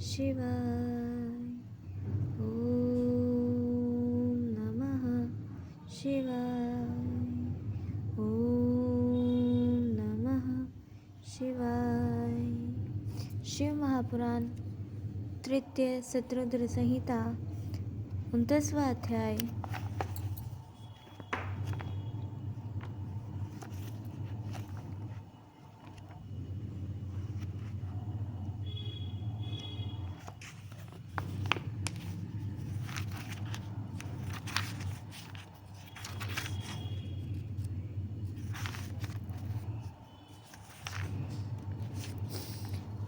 शिवाय। ॐ नमः शिवाय। ॐ नमः शिवाय। शिव महापुराण तृतीय शतरुद्र संहिता 29वां अध्याय।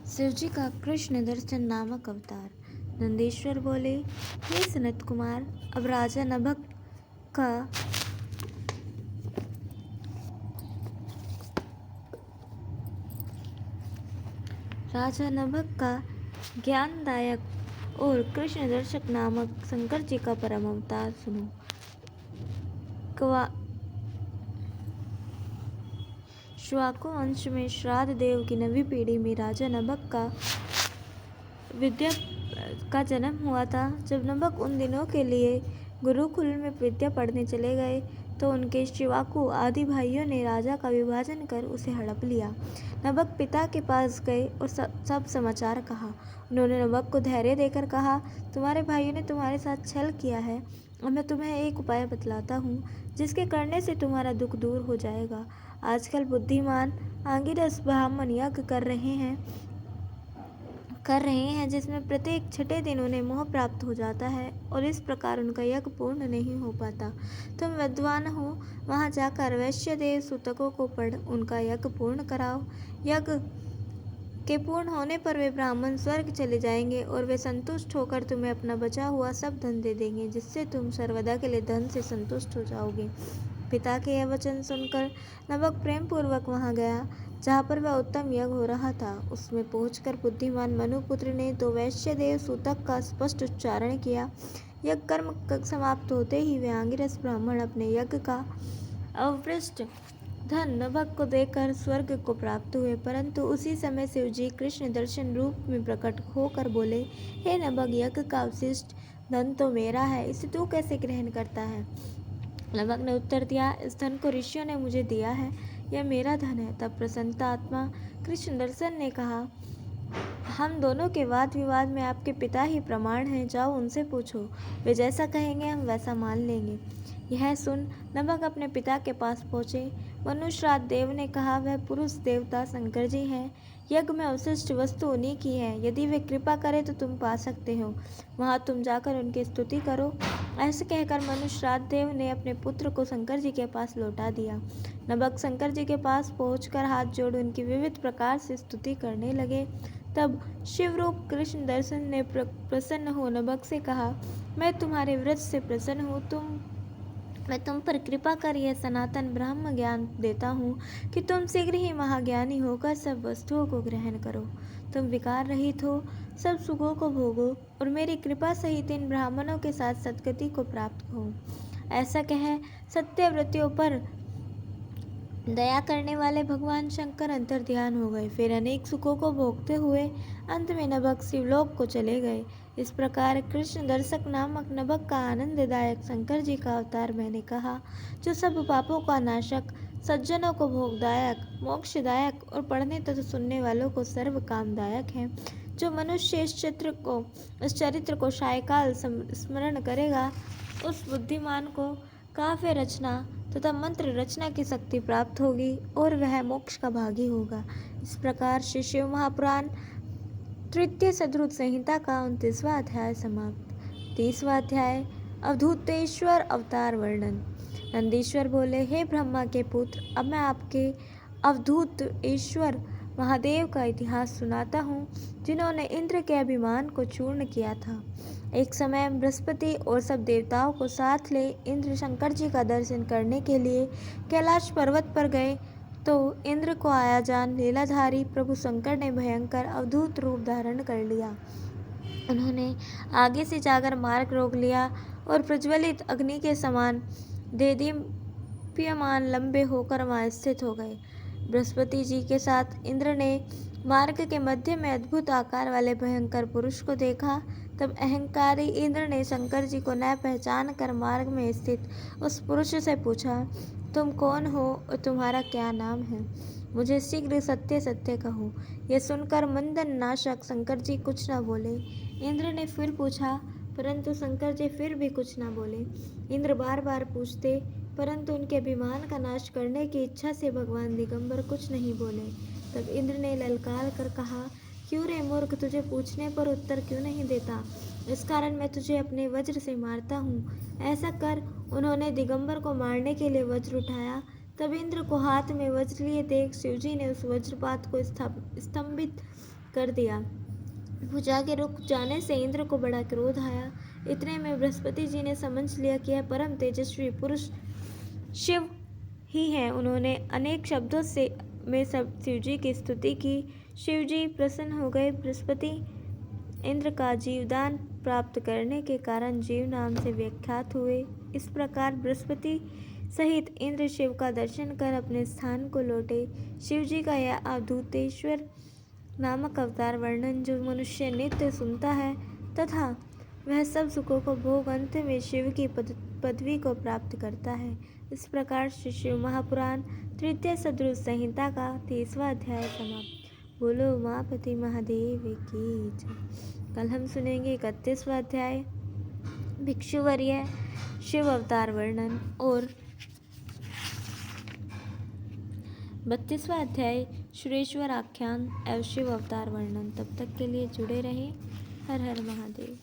शिवजी का कृष्ण दर्शन नामक अवतार। नंदीश्वर बोले, हे सनत कुमार, अब राजा नभक का ज्ञानदायक और कृष्ण दर्शक नामक शंकर जी का परम अवतार सुनो। श्वाको वंश में श्राद्ध देव की नवी पीढ़ी में राजा नभक का विद्या का जन्म हुआ था। जब नभक उन दिनों के लिए गुरुकुल में विद्या पढ़ने चले गए तो उनके शिवाकु आदि भाइयों ने राजा का विभाजन कर उसे हड़प लिया। नभक पिता के पास गए और सब समाचार कहा। उन्होंने नभक को धैर्य देकर कहा, तुम्हारे भाइयों ने तुम्हारे साथ छल किया है और मैं तुम्हें एक उपाय बतलाता हूँ जिसके करने से तुम्हारा दुख दूर हो जाएगा। आजकल बुद्धिमान आंगिरस ब्राह्मण यज्ञ कर रहे हैं जिसमें प्रत्येक छठे दिन उन्हें मोह प्राप्त हो जाता है और इस प्रकार उनका यज्ञ पूर्ण नहीं हो पाता। तुम विद्वान हो, वहां जाकर वैश्य देव सूतकों को पढ़ उनका यज्ञ पूर्ण कराओ। यज्ञ के पूर्ण होने पर वे ब्राह्मण स्वर्ग चले जाएंगे और वे संतुष्ट होकर तुम्हें अपना बचा हुआ सब धन दे देंगे, जिससे तुम सर्वदा के लिए धन से संतुष्ट हो जाओगे। पिता के यह वचन सुनकर नभक प्रेम पूर्वक वहां गया जहाँ पर वह उत्तम यज्ञ हो रहा था। उसमें पहुंचकर बुद्धिमान मनुपुत्र ने तो वैश्य देव सूतक का स्पष्ट उच्चारण किया। यज्ञ कर्म समाप्त होते ही वे आंगिरस ब्राह्मण अपने यज्ञ का अवशिष्ट धन नभक को देकर स्वर्ग को प्राप्त हुए। परंतु उसी समय शिवजी कृष्ण दर्शन रूप में प्रकट होकर बोले, हे नभक, यज्ञ का अवशिष्ट धन तो मेरा है, इसे तू कैसे ग्रहण करता है? नभक ने उत्तर दिया, इस धन को ऋषियों ने मुझे दिया है, यह मेरा धन है। तब प्रसन्नता आत्मा कृष्ण दर्शन ने कहा, हम दोनों के वाद विवाद में आपके पिता ही प्रमाण हैं, जाओ उनसे पूछो, वे जैसा कहेंगे हम वैसा मान लेंगे। यह सुन नभक अपने पिता के पास पहुँचे। मनुश्राद्ध देव ने कहा, वह पुरुष देवता शंकर जी हैं, यज्ञ में अवशिष्ट वस्तु उन्हीं की है, यदि वे कृपा करें तो तुम पा सकते हो, वहाँ तुम जाकर उनकी स्तुति करो। ऐसे कहकर मनुश्राद्ध देव ने अपने पुत्र को शंकर जी के पास लौटा दिया। नभक शंकर जी के पास पहुंचकर हाथ जोड़ उनकी विविध प्रकार से स्तुति करने लगे। तब शिवरूप कृष्ण दर्शन ने प्रसन्न हो नभक से कहा, मैं तुम्हारे व्रत से प्रसन्न हूँ, मैं तुम पर कृपा कर यह सनातन ब्रह्म ज्ञान देता हूँ कि तुम शीघ्र ही महाज्ञानी होकर सब वस्तुओं को ग्रहण करो। तुम विकार रहित हो, सब सुखों को भोगो और मेरी कृपा सहित इन ब्राह्मणों के साथ सद्गति को प्राप्त हो। ऐसा कह सत्यव्रतियों पर दया करने वाले भगवान शंकर अंतर्ध्यान हो गए। फिर अनेक सुखों को भोगते हुए अंत में नभक शिवलोक को चले गए। इस प्रकार कृष्ण दर्शक नामक नभक का आनंददायक शंकर जी का अवतार मैंने कहा, जो सब पापों का नाशक, सज्जनों को भोगदायक, मोक्षदायक और पढ़ने तथा सुनने वालों को सर्व कामदायक है। जो मनुष्य इस चरित्र को शायकाल स्मरण करेगा, उस बुद्धिमान को काव्य रचना तथा मंत्र रचना की शक्ति प्राप्त होगी और वह मोक्ष का भागी होगा। इस प्रकार श्री शिव महापुराण तृतीय शतरुद्र संहिता का 29वां अध्याय समाप्त। 30वां अध्याय अवधूतेश्वर अवतार वर्णन। नंदीश्वर बोले, हे ब्रह्मा के पुत्र, अब मैं आपके अवधूत ईश्वर महादेव का इतिहास सुनाता हूँ, जिन्होंने इंद्र के अभिमान को चूर्ण किया था। एक समय बृहस्पति और सब देवताओं को साथ ले इंद्र शंकर जी का दर्शन करने के लिए कैलाश पर्वत पर गए तो इंद्र को आया जान लीलाधारी प्रभु शंकर ने भयंकर अवधूत रूप धारण कर लिया। उन्होंने आगे से जाकर मार्ग रोक लिया और प्रज्वलित अग्नि के समान देदीप्यमान लंबे होकर वहां स्थित हो गए। बृहस्पति जी के साथ इंद्र ने मार्ग के मध्य में अद्भुत आकार वाले भयंकर पुरुष को देखा। तब अहंकारी इंद्र ने शंकर जी को न पहचान कर मार्ग में स्थित उस पुरुष से पूछा, तुम कौन हो और तुम्हारा क्या नाम है? मुझे शीघ्र सत्य सत्य कहो। यह सुनकर मंदन नाशक शंकर जी कुछ न बोले। इंद्र ने फिर पूछा, परंतु शंकर जी फिर भी कुछ न बोले। इंद्र बार बार पूछते, परंतु उनके अभिमान का नाश करने की इच्छा से भगवान दिगंबर कुछ नहीं बोले। तब इंद्र ने ललकार कर कहा, क्यों रे मूर्ख, तुझे पूछने पर उत्तर क्यों नहीं देता? इस कारण मैं तुझे अपने वज्र से मारता हूँ। ऐसा कर उन्होंने दिगंबर को मारने के लिए वज्र उठाया। तब इंद्र को हाथ में वज्र लिए देख शिवजी ने उस वज्रपात को स्तंभित कर दिया। भुजा के रुक जाने से इंद्र को बड़ा क्रोध आया। इतने में बृहस्पति जी ने समझ लिया कि यह परम तेजस्वी पुरुष शिव ही है। उन्होंने अनेक शब्दों से में सब शिवजी की स्तुति की। शिवजी प्रसन्न हो गए। बृहस्पति इंद्र का जीवदान प्राप्त करने के कारण जीव नाम से विख्यात हुए। इस प्रकार बृहस्पति सहित इंद्र शिव का दर्शन कर अपने स्थान को लौटे। शिवजी का यह अवधूतेश्वर नामक अवतार वर्णन जो मनुष्य नित्य सुनता है तथा वह सब सुखों को भोग अंत में शिव की पदवी को प्राप्त करता है। इस प्रकार श्री शिव महापुराण तृतीय सदरुद्र संहिता का 30वां अध्याय समाप्त। बोलो उमापति महादेव की जय। कल हम सुनेंगे 31वां अध्याय भिक्षुवर्य शिव अवतार वर्णन और 32वां अध्याय सुरेश्वर आख्यान एवं शिव अवतार वर्णन। तब तक के लिए जुड़े रहें। हर हर महादेव।